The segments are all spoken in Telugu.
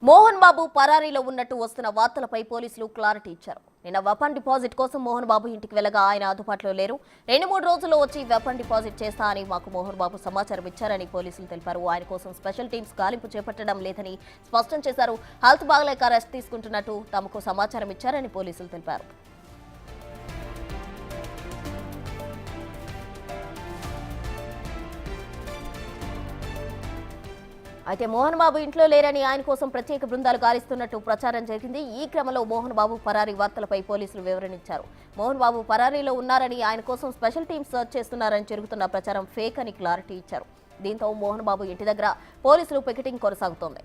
మోహన్ బాబు పరారీలో ఉన్నట్టు వస్తున్న వార్తలపై పోలీసులు క్లారిటీ ఇచ్చారు. నిన్న వెపన్ డిపాజిట్ కోసం మోహన్ బాబు ఇంటికి వెళ్లగా ఆయన అందుబాటులో లేరు. 2-3 రోజుల్లో వచ్చి వెపన్ డిపాజిట్ చేస్తా అని మాకు మోహన్ బాబు సమాచారం ఇచ్చారని పోలీసులు తెలిపారు. ఆయన కోసం స్పెషల్ టీమ్స్ గాలింపు చేపట్టడం లేదని స్పష్టం చేశారు. హెల్త్ బాగలేక రెస్ట్ తీసుకుంటున్నట్టు తమకు సమాచారం ఇచ్చారని పోలీసులు తెలిపారు. అయితే మోహన్ బాబు ఇంట్లో లేరని ఆయన కోసం ప్రత్యేక బృందాలు గాలిస్తున్నట్టు ప్రచారం జరిగింది. ఈ క్రమంలో మోహన్ బాబు పరారీ వార్తలపై పోలీసులు వివరణించారు. మోహన్ బాబు పరారీలో ఉన్నారని ఆయన కోసం స్పెషల్ టీమ్ సర్చ్ చేస్తున్నారని జరుగుతున్న ప్రచారం ఫేక్ అని క్లారిటీ ఇచ్చారు. దీంతో మోహన్ బాబు ఇంటి దగ్గర పోలీసులు పికెటింగ్ కొనసాగుతోంది.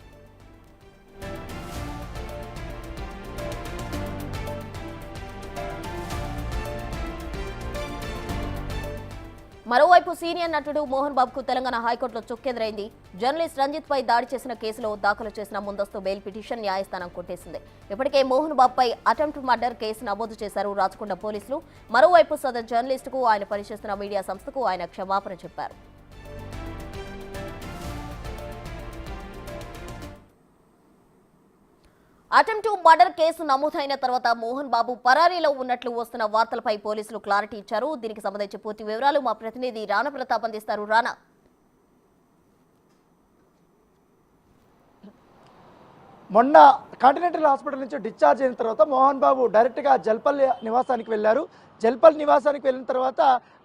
మరోవైపు సీనియర్ నటుడు మోహన్ బాబుకు తెలంగాణ హైకోర్టులో చుక్కెదురైంది. జర్నలిస్ట్ రంజిత్ పై దాడి చేసిన కేసులో దాఖలు చేసిన ముందస్తు బెయిల్ పిటిషన్ న్యాయస్థానం కొట్టేసింది. ఇప్పటికే మోహన్ బాబుపై అటెంప్ట్ మర్డర్ కేసు నమోదు చేశారు రాచకొండ పోలీసులు. మరోవైపు సదరు జర్నలిస్టుకు, ఆయన పనిచేస్తున్న మీడియా సంస్థకు ఆయన క్షమాపణ చెప్పారు. అటెంప్ట్ మర్డర్ కేసు నమోదైన తర్వాత మోహన్ బాబు పరారీలో ఉన్నట్లు వస్తున్న వార్తలపై పోలీసులు క్లారిటీ ఇచ్చారు. దీనికి సంబంధించి పూర్తి వివరాలు మా ప్రతినిధి రాణా ప్రతాప్ అందిస్తారు. రాణా, మొన్న కాంటినెంటల్ హాస్పిటల్ నుంచి డిశ్చార్జ్ అయిన తర్వాత మోహన్ బాబు డైరెక్ట్గా జల్పల్లి నివాసానికి వెళ్ళారు. జల్పల్లి నివాసానికి వెళ్ళిన తర్వాత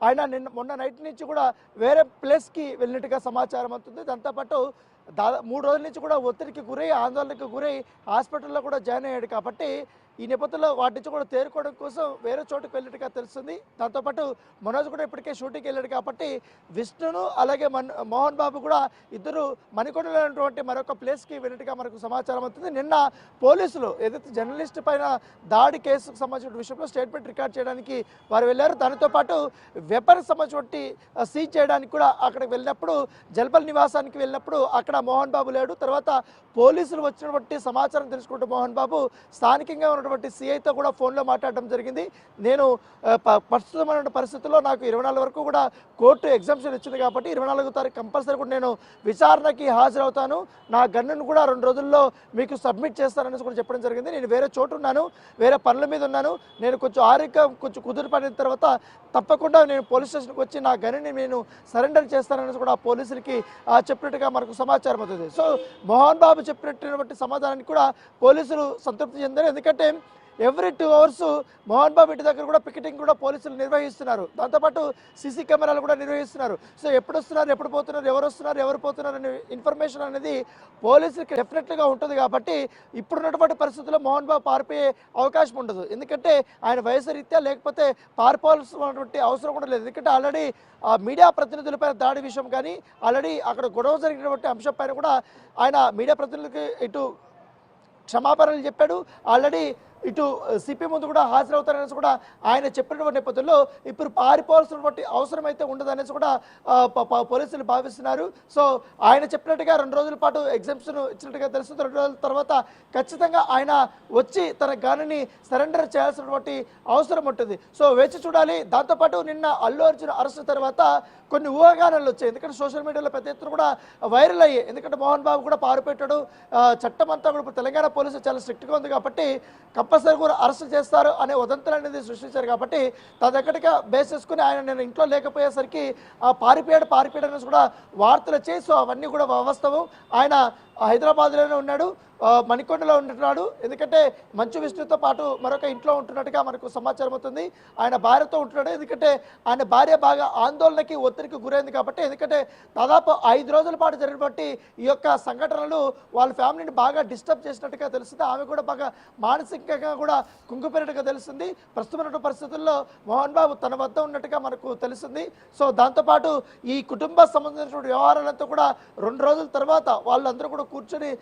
ఆయన మొన్న నైట్ నుంచి కూడా వేరే ప్లేస్కి వెళ్ళినట్టుగా సమాచారం అవుతుంది. దాంతోపాటు 3 రోజుల నుంచి కూడా ఒత్తిడికి గురై, ఆందోళనకు గురై హాస్పిటల్లో కూడా జాయిన్ అయ్యాడు. కాబట్టి ఈ నేపథ్యంలో వాటి నుంచి కూడా తేరుకోవడం కోసం వేరే చోటుకు వెళ్ళినట్టుగా తెలుస్తుంది. దాంతోపాటు మనోజ్ కూడా ఇప్పటికే షూటింగ్కి వెళ్ళాడు. కాబట్టి విష్ణును అలాగే మోహన్ బాబు కూడా ఇద్దరు మణికొండలో ఉన్నటువంటి మరొక ప్లేస్కి వెళ్ళినట్టుగా మనకు సమాచారం అవుతుంది. నిన్న పోలీసులు ఏదైతే జర్నలిస్ట్ పైన దాడి కేసుకు సంబంధించిన విషయంలో స్టేట్మెంట్ రికార్డ్ చేయడానికి వారు వెళ్ళారు. దానితో పాటు వెపన్ సంబంధించి సీజ్ చేయడానికి కూడా అక్కడికి వెళ్ళినప్పుడు, జల్పల్ నివాసానికి వెళ్ళినప్పుడు అక్కడ మోహన్ బాబు లేడు. తర్వాత పోలీసులు వచ్చినటువంటి సమాచారం తెలుసుకుంటూ మోహన్ బాబు స్థానికంగా ఉన్నటువంటి సిఐతో కూడా ఫోన్లో మాట్లాడడం జరిగింది. నేను ప్రస్తుతమైన పరిస్థితుల్లో నాకు 24 వరకు కూడా కోర్టు ఎగ్జామ్షన్ ఇచ్చింది. కాబట్టి 24వ తారీఖు కంపల్సరీ కూడా నేను విచారణకి హాజరవుతాను. నా గన్నును కూడా 2 రోజుల్లో మీకు సబ్మిట్ చేస్తానని కూడా చెప్పడం జరిగింది. నేను వేరే చోటు ఉన్నాను, వేరే పనుల మీద ఉన్నాను. నేను కొంచెం ఆరోగ్యం కుదురు పడిన తర్వాత తప్పకుండా నేను పోలీస్ స్టేషన్కి వచ్చి నా గన్నుని నేను సరెండర్ చేస్తానని కూడా పోలీసులకి చెప్పినట్టుగా మనకు సమాచారం అవుతుంది. సో మోహన్ బాబు చెప్పినటువంటి సమాధానానికి కూడా పోలీసులు సంతృప్తి చెందారు. ఎందుకంటే ఎవ్రీ 2 అవర్స్ మోహన్ బాబు ఇంటి దగ్గర కూడా పికెటింగ్ కూడా పోలీసులు నిర్వహిస్తున్నారు. దాంతోపాటు సీసీ కెమెరాలు కూడా నిర్వహిస్తున్నారు. సో ఎప్పుడు వస్తున్నారు, ఎప్పుడు పోతున్నారు, ఎవరు వస్తున్నారు, ఎవరు పోతున్నారు అనే ఇన్ఫర్మేషన్ అనేది పోలీసులకి డెఫినెట్గా ఉంటుంది. కాబట్టి ఇప్పుడున్నటువంటి పరిస్థితుల్లో మోహన్ బాబు పారిపోయే అవకాశం ఉండదు. ఎందుకంటే ఆయన వయసు రీత్యా, లేకపోతే పారిపోవాల్సినటువంటి అవసరం కూడా లేదు. ఎందుకంటే ఆల్రెడీ మీడియా ప్రతినిధులపైన దాడి విషయం కానీ, ఆల్రెడీ అక్కడ గొడవ జరిగినటువంటి అంశం పైన కూడా ఆయన మీడియా ప్రతినిధులకి ఇటు క్షమాపణలు చెప్పాడు. ఆల్రెడీ ఇటు సిపి ముందు కూడా హాజరవుతారనేసి కూడా ఆయన చెప్పినటువంటి నేపథ్యంలో ఇప్పుడు పారిపోవాల్సినటువంటి అవసరం అయితే ఉండదనేసి కూడా పోలీసులు భావిస్తున్నారు. సో ఆయన చెప్పినట్టుగా 2 రోజుల పాటు ఎగ్జామ్షన్ ఇచ్చినట్టుగా తెలుస్తుంది. 2 రోజుల తర్వాత ఖచ్చితంగా ఆయన వచ్చి తన గన్నుని సరెండర్ చేయాల్సినటువంటి అవసరం ఉంటుంది. సో వేచి చూడాలి. దాంతోపాటు నిన్న అల్లు అర్జున్ అరెస్ట్ తర్వాత కొన్ని ఊహాగానాలు వచ్చాయి. ఎందుకంటే సోషల్ మీడియాలో పెద్ద ఎత్తున కూడా వైరల్ అయ్యాయి. ఎందుకంటే మోహన్ బాబు కూడా పారిపెట్టాడు, చట్టం అంతా కూడా ఇప్పుడు తెలంగాణ పోలీసులు చాలా స్ట్రిక్ట్గా ఉంది. కాబట్టి కంపల్సరీ కూడా అరెస్ట్ చేస్తారు అనే వదంతులు అనేది సృష్టించారు. కాబట్టి తన దగ్గరగా బేస్ చేసుకుని ఆయన నేను ఇంట్లో లేకపోయేసరికి పారిపోయాడు అనేసి కూడా వార్తలు వచ్చాయి. సో అవన్నీ కూడా వాస్తవం. ఆయన హైదరాబాద్లోనే ఉన్నాడు, మణికొండలో ఉంటున్నాడు. ఎందుకంటే మంచు విష్ణుతో పాటు మరొక ఇంట్లో ఉంటున్నట్టుగా మనకు సమాచారం అవుతుంది. ఆయన భార్యతో ఉంటున్నాడు. ఎందుకంటే ఆయన భార్య బాగా ఆందోళనకి, ఒత్తిడికి గురైంది. కాబట్టి ఎందుకంటే దాదాపు 5 రోజుల పాటు జరిగినటువంటి ఈ యొక్క సంఘటనలు వాళ్ళ ఫ్యామిలీని బాగా డిస్టర్బ్ చేసినట్టుగా తెలుస్తుంది. ఆమె కూడా బాగా మానసికంగా కూడా కుంగిపోయినట్టుగా తెలుస్తుంది. ప్రస్తుతమైన పరిస్థితుల్లో మోహన్ బాబు తన వద్ద ఉన్నట్టుగా మనకు తెలుస్తుంది. సో దాంతోపాటు ఈ కుటుంబ సంబంధించినటువంటి వ్యవహారాలతో కూడా 2 రోజుల తర్వాత వాళ్ళందరూ కూడా కూర్చొని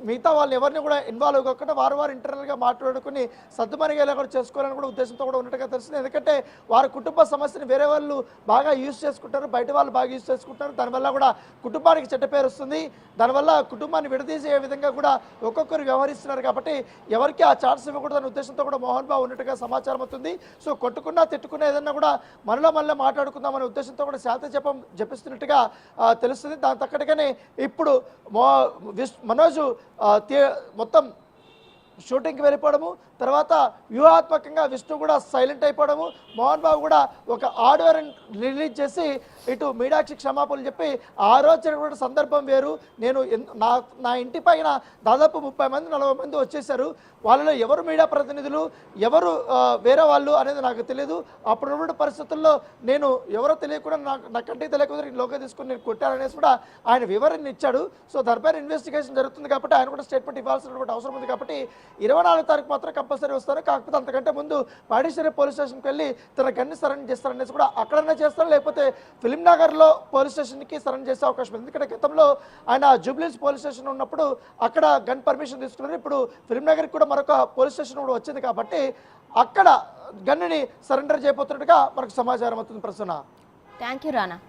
మిగతా వాళ్ళు ఎవరిని కూడా ఇన్వాల్వ్ కాకుండా వారు ఇంటర్నల్గా మాట్లాడుకుని సర్దుమణిగేలా కూడా చేసుకోవాలని కూడా ఉద్దేశంతో కూడా ఉన్నట్టుగా తెలుస్తుంది. ఎందుకంటే వారి కుటుంబ సమస్యని వేరే వాళ్ళు బాగా యూజ్ చేసుకుంటారు, బయట వాళ్ళు బాగా యూజ్ చేసుకుంటారు. దానివల్ల కూడా కుటుంబానికి చెడ్డ పేరు వస్తుంది. దానివల్ల కుటుంబాన్ని విడదీసే విధంగా కూడా ఒక్కొక్కరు వ్యవహరిస్తున్నారు. కాబట్టి ఎవరికి ఆ ఛాన్స్ ఇవ్వకూడదనే ఉద్దేశంతో కూడా మోహన్ బాబు ఉన్నట్టుగా సమాచారం అవుతుంది. సో కొట్టుకున్నా తిట్టుకున్నా ఏదన్నా కూడా మళ్ళీ మాట్లాడుకుందామనే ఉద్దేశంతో కూడా శాంతి జపిస్తున్నట్టుగా తెలుస్తుంది. దాని తగ్గట్టుగానే ఇప్పుడు మనోజ్ మొత్తం షూటింగ్కి వెళ్ళిపోవడము, తర్వాత వ్యూహాత్మకంగా విష్ణు కూడా సైలెంట్ అయిపోవడము, మోహన్ బాబు కూడా ఒక ఆడియో రిలీజ్ చేసి ఇటు మీనాక్షి క్షమాపణలు చెప్పి ఆ రోజు జరిగిన సందర్భం వేరు. నేను నా ఇంటి పైన దాదాపు 30 మంది 40 మంది వచ్చేసారు, వాళ్ళలో ఎవరు మీడియా ప్రతినిధులు ఎవరు వేరే వాళ్ళు అనేది నాకు తెలియదు. అప్పుడున్న పరిస్థితుల్లో నేను ఎవరో తెలియకుండా నా కంటికి తెలియకుండా లోకే తీసుకుని నేను కొట్టాననేసి కూడా ఆయన వివరణ ఇచ్చాడు. సో దానిపైన ఇన్వెస్టిగేషన్ జరుగుతుంది కాబట్టి ఆయన కూడా స్టేట్మెంట్ ఇవ్వాల్సినటువంటి అవసరం ఉంది. కాబట్టి 24 తారీఖు మాత్రం కంపల్సరీ వస్తారు. కాకపోతే అంతకంటే ముందు పాడిశ్వరి పోలీస్ స్టేషన్కి వెళ్ళి తన గన్ని సరెండర్ చేస్తారనేసి కూడా అక్కడన్నా చేస్తారు, లేకపోతే ఫిలిం నగర్లో పోలీస్ స్టేషన్కి సరెండర్ చేసే అవకాశం ఉంది. ఎందుకంటే గతంలో ఆయన జూబ్లీహిల్స్ పోలీస్ స్టేషన్ ఉన్నప్పుడు అక్కడ గన్ పర్మిషన్ తీసుకున్నారు. ఇప్పుడు ఫిలిం నగర్కి కూడా మరొక పోలీస్ స్టేషన్ కూడా వచ్చింది కాబట్టి అక్కడ గన్నుని సరెండర్ చేయబోతున్నట్టుగా మనకు సమాచారం అవుతుంది. Prasanna, thank you Rana.